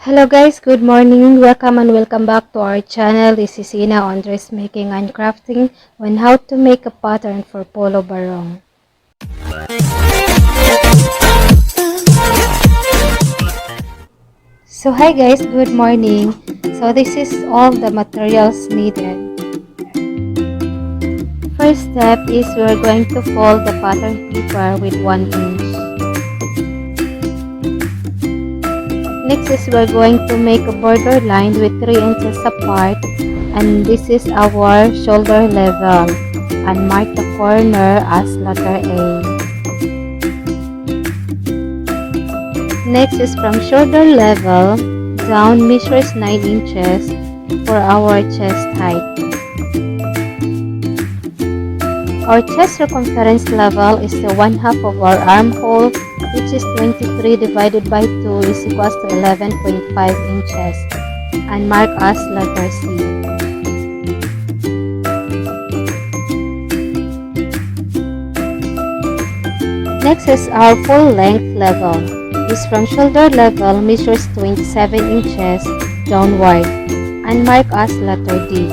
Hello guys, good morning. Welcome and welcome back to our channel. This is Ina on dressmaking and crafting on how to make a pattern for polo barong. So hi guys, good morning. So this is all the materials needed. First step is we're going to fold the pattern paper with 1 inch. Next is we're going to make a border line with 3 inches apart, and this is our shoulder level, and mark the corner as letter A. Next is from shoulder level down measures 9 inches for our chest height. Our chest circumference level is the 1/2 of our armhole, which is 23 divided by 2 is equals to 11.5 inches, and mark as letter C. Next is our full length level. This from shoulder level measures 27 inches downward, and mark as letter D.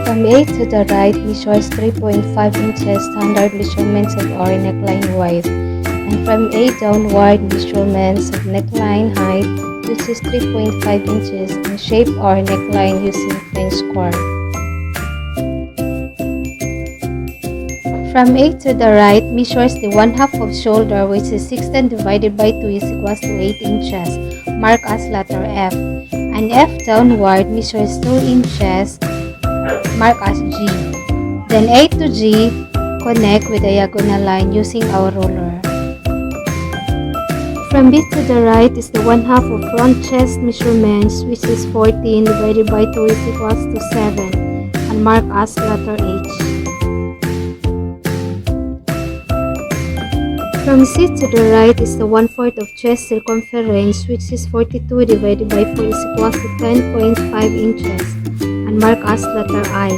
From A to the right measures 3.5 inches standard measurements of our neckline width, and from A downward measurements of neckline height, which is 3.5 inches, and shape our neckline using French square. From A to the right measures the 1/2 of shoulder, which is 16 divided by 2 is equals to 8 inches, mark as letter F, and F downward measures 2 inches, mark as G. Then A to G, connect with a diagonal line using our ruler. From B to the right is the 1/2 of front chest measurements, which is 14 divided by 2 is equals to 7, and mark as letter H. From C to the right is the 1/4 of chest circumference, which is 42 divided by 4 is equals to 10.5 inches, and mark as letter I,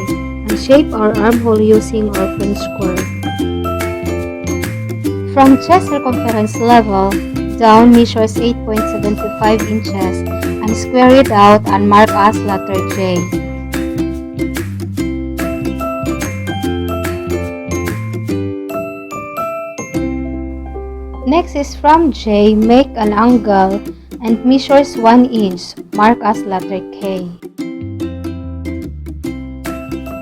and shape our armhole using our French square. From chest circumference level down measures 8.75 inches, and square it out and mark as letter J. Next is from J, make an angle and measures 1 inch, mark as letter K.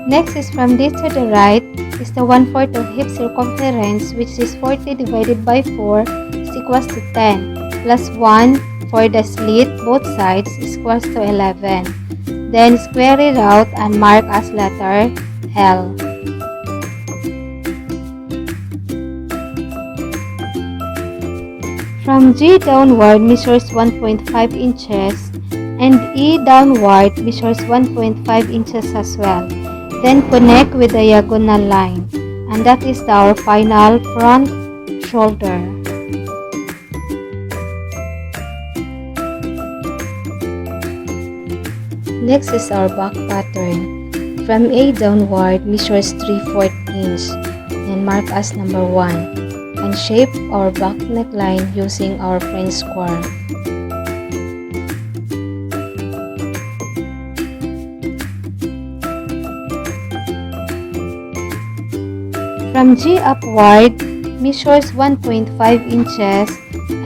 Next is from D to the right is the 1/4 of hip circumference, which is 40 divided by 4 is equals to 10, plus 1 for the slit both sides is equals to 11. Then square it out and mark as letter L. From G downward measures 1.5 inches, and E downward measures 1.5 inches as well. Then connect with the diagonal line, and that is our final front shoulder. Next is our back pattern. From A downward measures 3/4 inch, and mark as number 1, and shape our back neckline using our French square. From G upward measures 1.5 inches,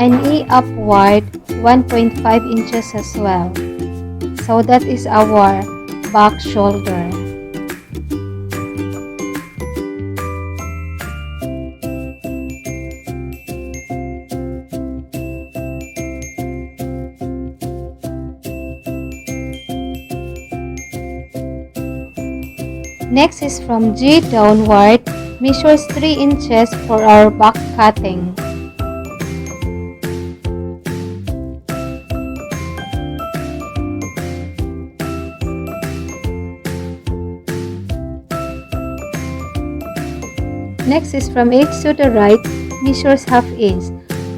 and E upward 1.5 inches as well. So that is our back shoulder. Next is from G downward measures 3 inches for our back cutting. Next is from H to the right measures 1/2 inch,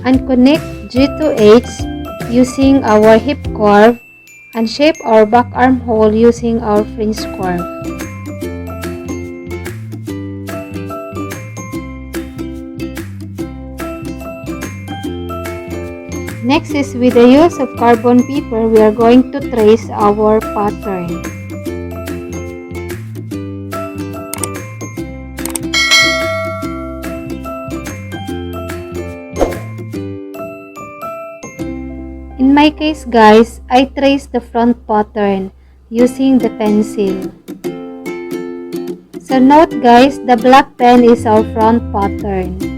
and connect G to H using our hip curve, and shape our back armhole using our French curve. Next is with the use of carbon paper, we are going to trace our pattern. In my case guys, I trace the front pattern using the pencil. So note guys, the black pen is our front pattern.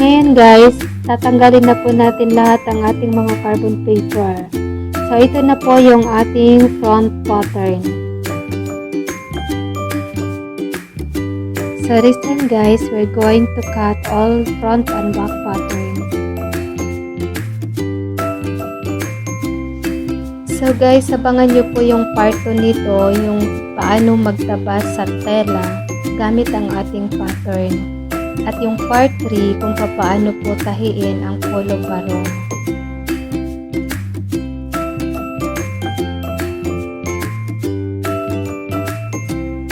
Ngayon guys, tatanggalin na po natin lahat ang ating mga carbon paper. So ito na po yung ating front pattern. So this time guys, we're going to cut all front and back pattern. So guys, abangan nyo po yung part 2 nito, yung paano magtabas sa tela gamit ang ating pattern. At yung part 3 kung paano po tahiin ang polo barong.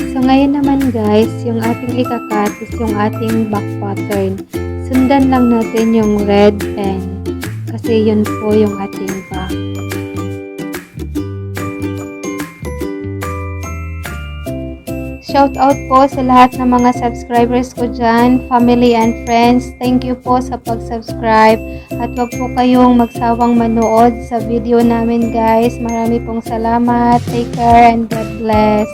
So ngayon naman guys, yung ating ikakat is yung ating back pattern. Sundan lang natin yung red pen kasi yun po yung ating back. Shout out po sa lahat ng mga subscribers ko dyan, family and friends. Thank you po sa pag-subscribe. At wag po kayong magsawang manood sa video namin guys. Marami pong salamat. Take care and God bless.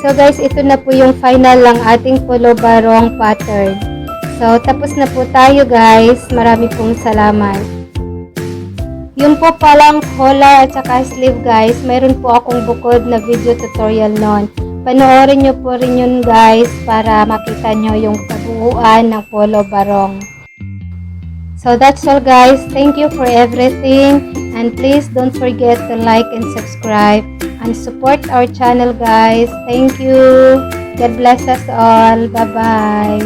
So guys, ito na po yung final lang ating polo barong pattern. So tapos na po tayo guys. Marami pong salamat. Yung po palang collar at saka sleeve guys, mayroon po akong bukod na video tutorial nun. Panoorin nyo po rin yun guys para makita nyo yung kabuuan ng polo barong. So that's all guys. Thank you for everything. And please don't forget to like and subscribe. And support our channel guys. Thank you. God bless us all. Bye-bye.